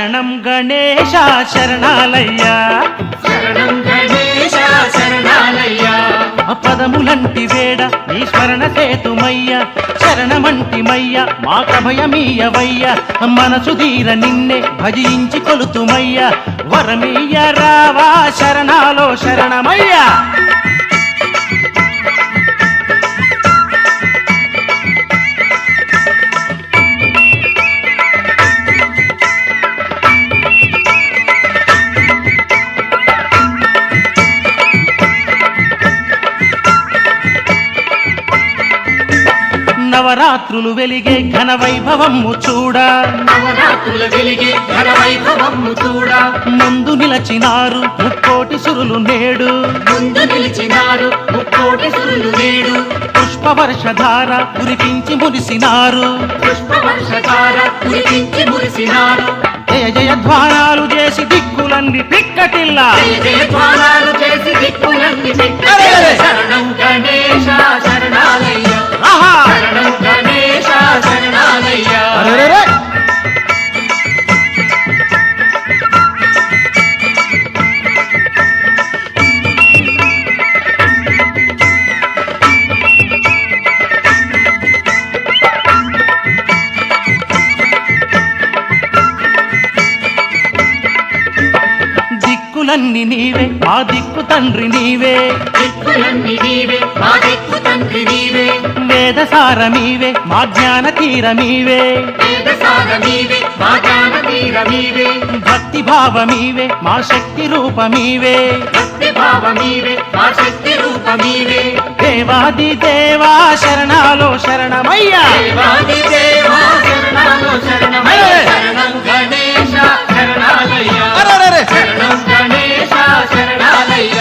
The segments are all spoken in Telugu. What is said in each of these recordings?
శరణం గణేశ శరణాలయ్యా శరణం గణేశ శరణాలయ్యా పదములంటి వేడ నీ స్మరణ సేతుమయ్య శరణమంటిమయ్య మాకభయమీయవయ్య మనసు తీర నిన్నే భజించి కొలుతుమయ్య వరమీయ రావా శరణాలో శరణమయ్యా నవరాత్రులు వెలిగే ఘన వైభవము చూడా నవరాత్రుల వెలిగే ఘన వైభవము చూడా ముందు నిలచినారు ముక్కోటి సురులు నేడు ముందు నిలిచినారు ముక్కోటి సురులు నేడు పుష్పవర్షధార కురిపించి మురిసినారు పుష్పవర్షధార కురిపించి మురిసినారు జయ జయ ధ్వానాలు చేసి దిక్కులన్నీ పిక్కటిల్లా జయ జయ ధ్వానాలు చేసి దిక్కులన్నీ శరణం గణేశ శరణాలయ్య శరణం గణేశ శరణాలయ్య దిక్కులన్నీ నీవే మా దిక్కు తండ్రి నీవే దిక్కులన్నీ నీవే మా దిక్కు తండ్రి నీవే వేదసారమీవే మా జ్ఞాన తీరమీవే వేదసారమీవే మా జ్ఞాన తీరమీవే భక్తి భావమీవే మా శక్తి రూపమీవే భక్తి భావమీవే మా శక్తి రూపమీవే దేవాది దేవా శరణాలో శరణమయ్యా దేవాది దేవా శరణాలో శరణమయ్య శరణం గణేశ శరణాలయ్య శరణం గణేశ శరణాలయ్య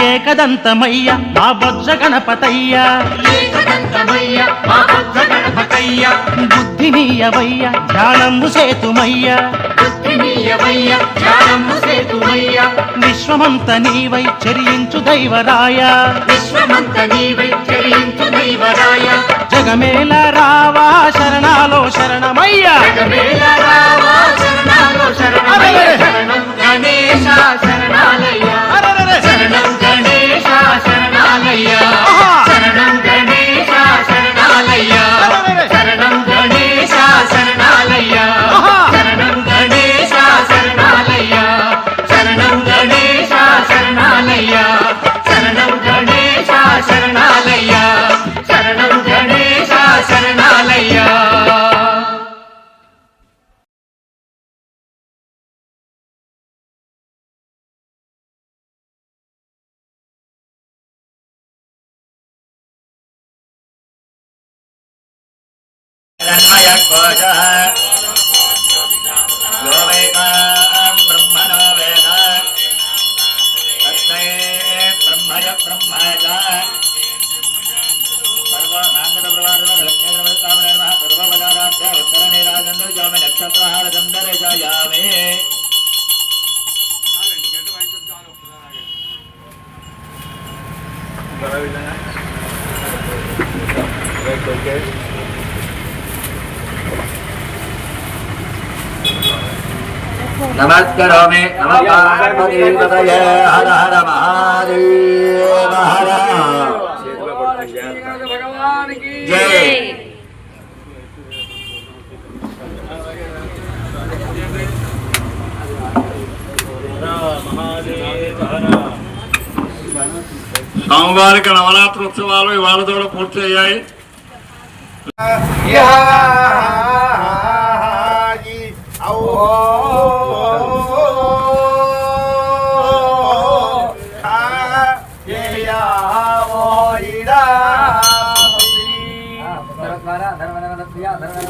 ఏకదంతమయ్య మా బొజ్జ గణపతయ్య ఏకదంతమయ్య మా బొజ్జ గణపతయ్య బుద్ధినీయవయ్య ధ్యానము సేతుమయ్య బుద్ధినీయవయ్య ధ్యానము సేతుమయ్య విశ్వమంత నీవై చరించు దైవరాయ విశ్వమంత నీవై చరించు దైవరాయ జగమేల రావా శరణాలో శరణమయ్య జగమేల రావా శరణాలో శరణమయ్య శరణం గణేశ శరణాలయ్య శరణం గణేశ శరణాలయ్య శరణం గణేశ శరణాలయ్య శరణం గణేశ శరణాలయ్య శరణం గణేశ శరణాలయ్య శరణం గణేశ శరణాలయ్య శరణం గణేశ శరణాలయ్య శరణం గణేశ శరణాలయ్య नमस्करोमि नमस्कार हर हर महादेव हर जय స్వామివారికి నవరాత్రోత్సవాలు ఇవాళతో పూర్తయ్యాయి.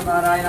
నారాయణ